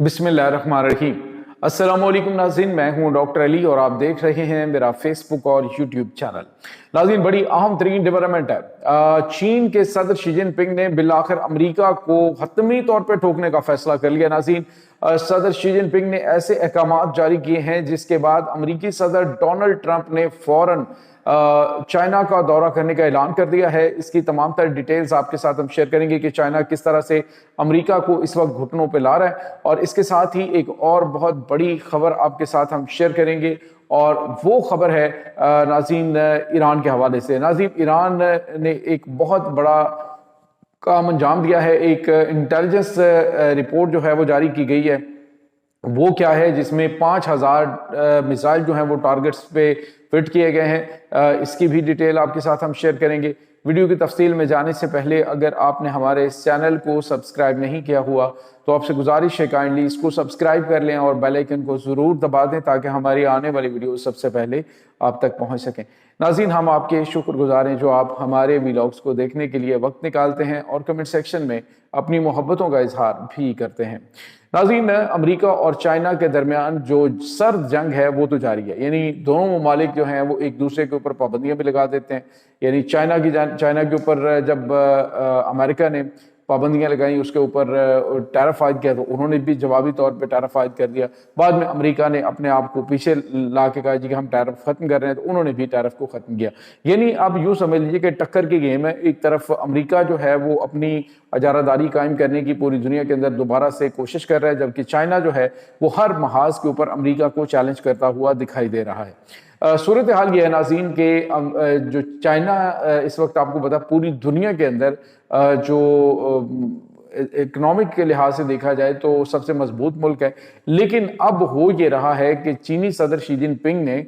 बिस्मिल्लाहिर्रहमानिर्रहीम। अस्सलामुअलैकुम नाज़रीन, मैं हूं डॉक्टर अली और आप देख रहे हैं मेरा फेसबुक और यूट्यूब चैनल। नाज़रीन, बड़ी अहम तरीन डेवलपमेंट है। चीन के सदर शी जिनपिंग ने बिलाखिर अमरीका को हतमी तौर पर ठोकने का फैसला कर लिया। नाज़रीन, सदर शी जिनपिंग ने ऐसे अहकाम जारी किए हैं जिसके बाद अमरीकी सदर डोनाल्ड ट्रंप ने फौरन चाइना का दौरा करने का ऐलान कर दिया है। इसकी तमाम तर डिटेल्स आपके साथ हम शेयर करेंगे कि चाइना किस तरह से अमेरिका को इस वक्त घुटनों पे ला रहा है, और इसके साथ ही एक और बहुत बड़ी खबर आपके साथ हम शेयर करेंगे, और वो खबर है नाज़रीन ईरान के हवाले से। नाज़रीन, ईरान ने एक बहुत बड़ा काम अंजाम दिया है। एक इंटेलिजेंस रिपोर्ट जो है वो जारी की गई है। वो क्या है, जिसमें 5000 मिसाइल जो हैं वो टारगेट्स पे फिट किए गए हैं। इसकी भी डिटेल आपके साथ हम शेयर करेंगे। वीडियो की तफसील में जाने से पहले अगर आपने हमारे इस चैनल को सब्सक्राइब नहीं किया हुआ तो आपसे गुजारिश है काइंडली इसको सब्सक्राइब कर लें और बेल आइकन को ज़रूर दबा दें ताकि हमारी आने वाली वीडियो सबसे पहले आप तक पहुंच सकें। नाज़रीन, हम आपके शुक्रगुजार हैं जो आप हमारे व्लॉग्स को देखने के लिए वक्त निकालते हैं और कमेंट सेक्शन में अपनी मोहब्बतों का इजहार भी करते हैं। नाज़रीन, अमेरिका और चाइना के दरमियान जो सर्द जंग है वो तो जारी है। यानी दोनों ममालिक जो हैं वो एक दूसरे के ऊपर पाबंदियां भी लगा देते हैं। यानी चाइना के ऊपर जब अमेरिका ने पाबंदियां लगाई, उसके ऊपर टैरिफ आयद किया, तो उन्होंने भी जवाबी तौर पे टैरिफ आयद कर दिया। बाद में अमेरिका ने अपने आप को पीछे ला के कहा जी कि हम टैरिफ खत्म कर रहे हैं, तो उन्होंने भी टैरिफ को खत्म किया। यानी अब यूं समझ लीजिए कि टक्कर की गेम है। एक तरफ अमेरिका जो है वो अपनी अजारादारी कायम करने की पूरी दुनिया के अंदर दोबारा से कोशिश कर रहा है, जबकि चाइना जो है वो हर महाज के ऊपर अमेरिका को चैलेंज करता हुआ दिखाई दे रहा है। सूरत हाल ये है नाज़रीन के जो चाइना इस वक्त आपको पता पूरी दुनिया के अंदर जो इकोनॉमिक के लिहाज से देखा जाए तो सबसे मजबूत मुल्क है। लेकिन अब हो ये रहा है कि चीनी सदर शी जिनपिंग ने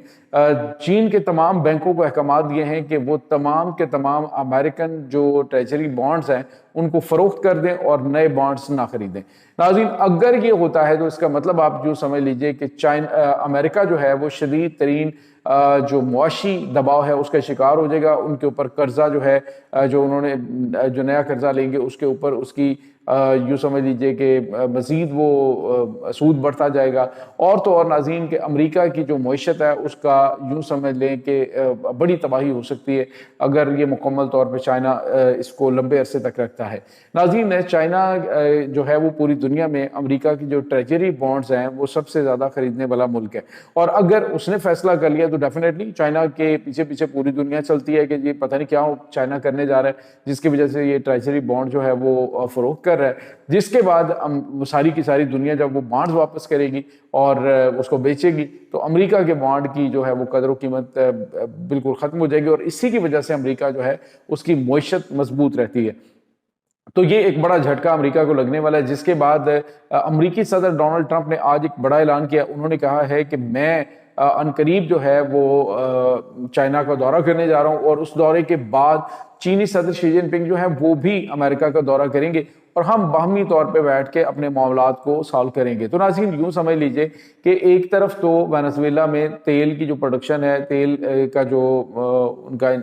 चीन के तमाम बैंकों को अहकाम दिए हैं कि वो तमाम के तमाम अमेरिकन जो ट्रेजरी बॉन्ड्स हैं उनको फरोख्त कर दें और नए बॉन्ड्स ना खरीदें। नाज़रीन, अगर ये होता है तो इसका मतलब आप जो समझ लीजिए कि अमेरिका जो है वो शदीद तरीन जो मुआशी दबाव है उसका शिकार हो जाएगा। उनके ऊपर कर्जा जो है जो उन्होंने जो नया कर्जा लेंगे उसके ऊपर उसकी यूँ समझ लीजिए कि मज़ीद वो सूद बढ़ता जाएगा। और तो और नाज़रीन के अमेरिका की जो मईशत है उसका यूँ समझ लें कि बड़ी तबाही हो सकती है अगर ये मुकम्मल तौर पर चाइना इसको लंबे अरसे तक रखता है। नाज़रीन, चाइना जो है वो पूरी दुनिया में अमेरिका की जो ट्रेजरी बॉन्ड्स हैं वो सबसे ज़्यादा खरीदने वाला मुल्क है, और अगर उसने फैसला कर लिया तो डेफिनेटली चाइना के पीछे पीछे पूरी दुनिया चलती है कि ये पता नहीं क्या चाइना करने जा रहा है, जिसकी वजह से ये ट्रेजरी बॉन्ड जो है वो फरोख्त कर रहा है। जिसके बाद सारी की सारी दुनिया जब वो बॉन्ड्स वापस करेगी और उसको बेचेगी तो अमेरिका के बॉन्ड की जो है वो कदर कीमत बिल्कुल ख़त्म हो जाएगी, और इसी की वजह से अमेरिका जो है उसकी मईशत मजबूत रहती है। तो ये एक बड़ा झटका अमेरिका को लगने वाला है, जिसके बाद अमेरिकी सदर डोनाल्ड ट्रंप ने आज एक बड़ा ऐलान किया। उन्होंने कहा है कि मैं अनकरीब जो है वो चाइना का दौरा करने जा रहा हूं, और उस दौरे के बाद चीनी सदर शी जिनपिंग जो है वो भी अमेरिका का दौरा करेंगे और हम बाहमी तौर पे बैठ के अपने मामलात को सॉल्व करेंगे। तो नाज़रीन, यूं समझ लीजिए कि एक तरफ तो वेनेजुएला में तेल की जो प्रोडक्शन है, तेल का जो उनका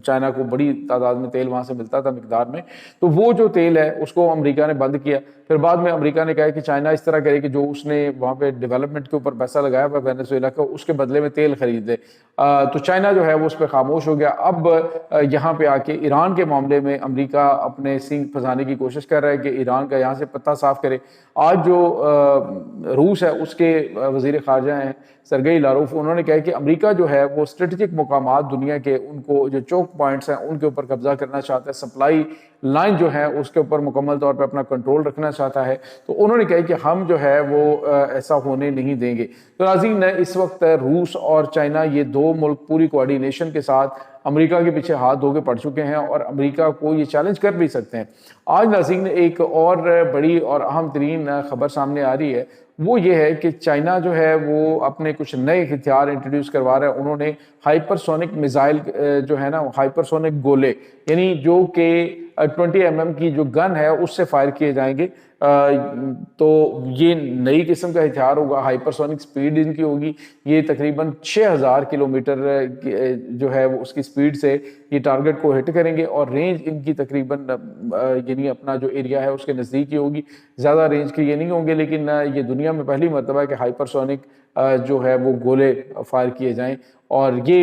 चाइना को बड़ी तादाद में तेल वहां से मिलता था मिकदार में, तो वो जो तेल है उसको अमेरिका ने बंद किया। फिर बाद में अमेरिका ने कहा कि चाइना इस तरह करे कि जो उसने वहाँ पे डेवलपमेंट के ऊपर पैसा लगाया हुआ वेनेजुएला का, उसके बदले में तेल खरीद दे। तो चाइना जो है वो उस पर खामोश हो गया। अब यहाँ पे आके ईरान के मामले में अमेरिका अपने सींग फंसाने की कोशिश कर रहा है कि ईरान का यहाँ से पत्ता साफ करे। आज जो रूस है उसके वजीर खारजा हैं सरगेई लारोफ, उन्होंने कहा कि अमेरिका जो है वो स्ट्रेटेजिक मकामात दुनिया के उनको जो चौक पॉइंट्स हैं उनके ऊपर कब्जा करना चाहता है, सप्लाई लाइन जो है उसके ऊपर मुकम्मल तौर पर अपना कंट्रोल रखना चाहता है। तो उन्होंने कहा कि हम जो है वो ऐसा होने नहीं देंगे। तो नाज़रीन, इस वक्त रूस और चाइना ये दो मुल्क पूरी कोऑर्डिनेशन के साथ अमेरिका के पीछे हाथ धो के पड़ चुके हैं और अमेरिका को ये चैलेंज कर भी सकते हैं। आज नाज़रीन एक और बड़ी और अहम तरीन खबर सामने आ रही है, वो ये है कि चाइना जो है वो अपने कुछ नए हथियार इंट्रोड्यूस करवा रहा है। उन्होंने हाइपरसोनिक मिसाइल जो है ना, हाइपरसोनिक गोले, यानी जो कि 20 mm की जो गन है उससे फायर किए जाएंगे। तो ये नई किस्म का हथियार होगा, हाइपरसोनिक स्पीड इनकी होगी, ये तकरीबन 6000 किलोमीटर जो है वो उसकी स्पीड से ये टारगेट को हिट करेंगे और रेंज इनकी तकरीबन यानी अपना जो एरिया है उसके नज़दीक ही होगी, ज़्यादा रेंज के ये नहीं होंगे। लेकिन ये दुनिया में पहली मरतबा है कि हाइपरसोनिक जो है वो गोले फायर किए जाएं और ये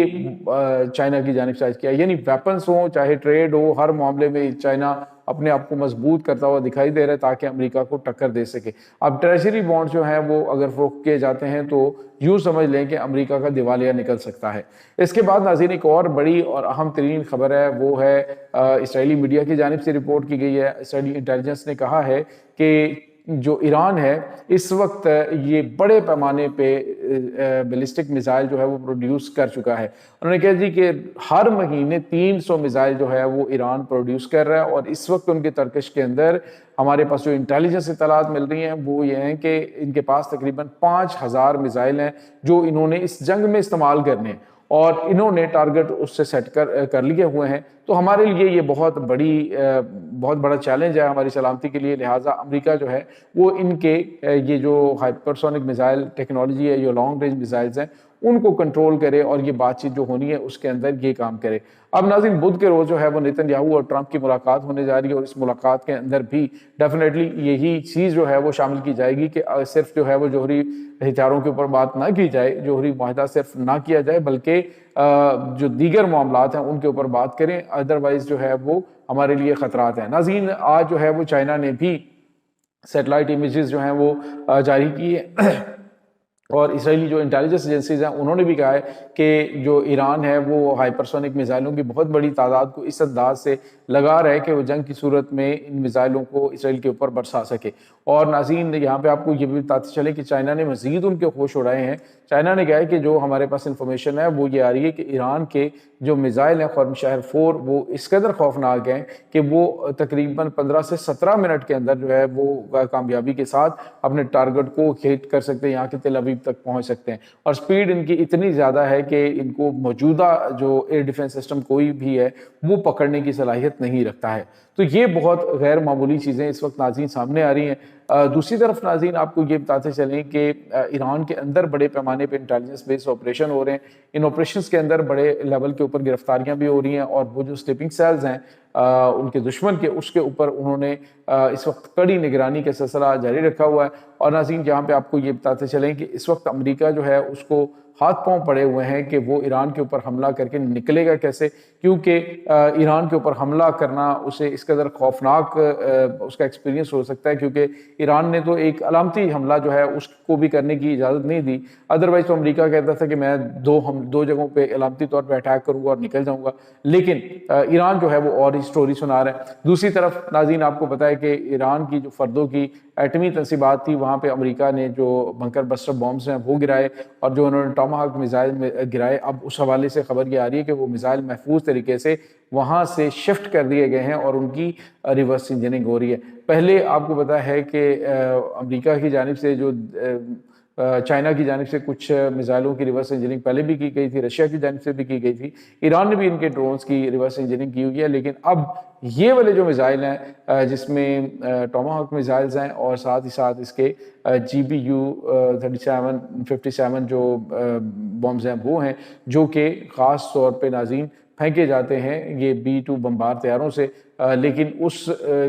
चाइना की जानिब से आज किया, यानी वेपन्स हो चाहे ट्रेड हो, हर मामले में चाइना अपने आप को मजबूत करता हुआ दिखाई दे रहा है ताकि अमेरिका को टक्कर दे सके। अब ट्रेजरी बॉन्ड जो हैं वो अगर फरोख्त किए जाते हैं तो यूँ समझ लें कि अमेरिका का दिवालिया निकल सकता है। इसके बाद नाज़रीन एक और बड़ी और अहम तरीन खबर है, वो है इसराइली मीडिया की जानिब से रिपोर्ट की गई है। इसराइली इंटेलिजेंस ने कहा है कि जो ईरान है इस वक्त ये बड़े पैमाने पे बैलिस्टिक मिसाइल जो है वो प्रोड्यूस कर चुका है। उन्होंने कहा जी कि हर महीने 300 मिसाइल जो है वो ईरान प्रोड्यूस कर रहा है और इस वक्त उनके तर्कश के अंदर हमारे पास जो इंटेलिजेंस इत्तलात मिल रही हैं वो ये हैं कि इनके पास तकरीबन 5000 मिसाइल हैं जो इन्होंने इस जंग में इस्तेमाल करने हैं और इन्होंने टारगेट उससे सेट कर लिए हुए हैं। तो हमारे लिए ये बहुत बड़ा चैलेंज है हमारी सलामती के लिए। लिहाजा अमेरिका जो है वो इनके ये जो हाइपरसोनिक मिसाइल टेक्नोलॉजी है, ये लॉन्ग रेंज मिसाइल्स हैं, उनको कंट्रोल करे और ये बातचीत जो होनी है उसके अंदर ये काम करे। अब नाज़रीन बुध के रोज़ जो है वो नेतन्याहू और ट्रंप की मुलाकात होने जा रही है और इस मुलाकात के अंदर भी डेफिनेटली यही चीज़ जो है वो शामिल की जाएगी कि सिर्फ जो है वो जोहरी हथियारों के ऊपर बात ना की जाए, जोहरी मुआहदा सिर्फ ना किया जाए, बल्कि जो दीगर मामलात हैं उनके ऊपर बात करें, अदरवाइज जो है वो हमारे लिए खतरात हैं। नाज़रीन आज जो है वो चाइना ने भी सैटेलाइट इमेजेस जो हैं वो जारी की है और इसराइली जो इंटेलिजेंस एजेंसीज हैं उन्होंने भी कहा है कि जो ईरान है वो हाइपरसोनिक मिसाइलों की बहुत बड़ी तादाद को इस अंदाज से लगा रहा है कि वो जंग की सूरत में इन मिसाइलों को इसराइल के ऊपर बरसा सके। और नाज़रीन यहाँ पे आपको ये भी बताते चले कि चाइना ने मजीद उनके होश उड़ाए हैं। चाइना ने कहा है कि जो हमारे पास इंफॉर्मेशन है वो ये आ रही है कि ईरान के जो मिसाइल हैं ख्वार्म शहर 4 वो इस कदर खौफनाक हैं कि वो तकरीबन 15 से 17 मिनट के अंदर जो है वो कामयाबी के साथ अपने टारगेट को हिट कर सकते हैं, यहाँ के तेल अवीव तक पहुँच सकते हैं। और स्पीड इनकी इतनी ज़्यादा है कि इनको मौजूदा जो एयर डिफेंस सिस्टम कोई भी है वो पकड़ने की सलाहियत नहीं रखता है। तो ये बहुत गैर मामूली चीज़ें इस वक्त नाज़रीन सामने आ रही हैं। दूसरी तरफ नाज़रीन आपको ये बताते चलें कि ईरान के अंदर बड़े पैमाने पे इंटेलिजेंस बेस्ड ऑपरेशन हो रहे हैं। इन ऑपरेशंस के अंदर बड़े लेवल के ऊपर गिरफ्तारियां भी हो रही हैं और वो जो स्लीपिंग सेल्स हैं उनके दुश्मन के, उसके ऊपर उन्होंने इस वक्त कड़ी निगरानी का सिलसिला जारी रखा हुआ है। और नाज़रीन जहाँ पे आपको ये बताते चलें कि इस वक्त अमेरिका जो है उसको हाथ पांव पड़े हुए हैं कि वो ईरान के ऊपर हमला करके निकलेगा कैसे, क्योंकि ईरान के ऊपर हमला करना उसे इस कदर खौफनाक उसका एक्सपीरियंस हो सकता है, क्योंकि ईरान ने तो एक अलामती हमला जो है उसको भी करने की इजाज़त नहीं दी। अदरवाइज तो अमेरिका कहता था कि मैं दो जगहों पे अलामती तौर पे अटैक करूंगा और निकल जाऊंगा, लेकिन ईरान जो है वो और ही स्टोरी सुना रहा है। दूसरी तरफ नाज़रीन आपको पता है कि ईरान की जो फर्दों की एटमी तंसीबात थी वहाँ पे अमेरिका ने जो बंकर बस्टर बॉम्ब्स हैं वो गिराए और जो उन्होंने टॉमाहाक मिसाइल गिराए, अब उस हवाले से खबर ये आ रही है कि वो मिसाइल महफूज तरीके से वहाँ से शिफ्ट कर दिए गए हैं और उनकी रिवर्स इंजीनियरिंग हो रही है। पहले आपको पता है कि अमेरिका की जानिब से जो चाइना की जानिब से कुछ मिसाइलों की रिवर्स इंजीनियरिंग पहले भी की गई थी, रशिया की जानिब से भी की गई थी, ईरान ने भी इनके ड्रोन्स की रिवर्स इंजीनियरिंग की हुई है। लेकिन अब ये वाले जो मिसाइल हैं जिसमें टॉमाहाक मिसाइल्स हैं और साथ ही साथ इसके GBU 3757 जो बॉम्ब्स हैं वो हैं जो कि ख़ास तौर पे नाज़रीन फेंके जाते हैं ये B-2 बम्बार तैयारों से, लेकिन उस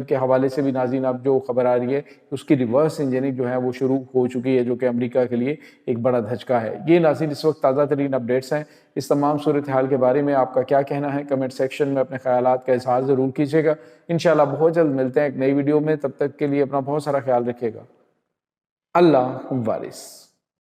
के हवाले से भी नाज़रीन अब जो खबर आ रही है उसकी रिवर्स इंजीनियरिंग जो है वो शुरू हो चुकी है, जो कि अमेरिका के लिए एक बड़ा धचका है। ये नाज़रीन इस वक्त ताज़ा तरीन अपडेट्स हैं। इस तमाम सूरत हाल के बारे में आपका क्या कहना है, कमेंट सेक्शन में अपने ख्यालात का इजहार ज़रूर कीजिएगा। इंशाल्लाह बहुत जल्द मिलते हैं एक नई वीडियो में, तब तक के लिए अपना बहुत सारा ख्याल रखिएगा। अल्लाह वारिस।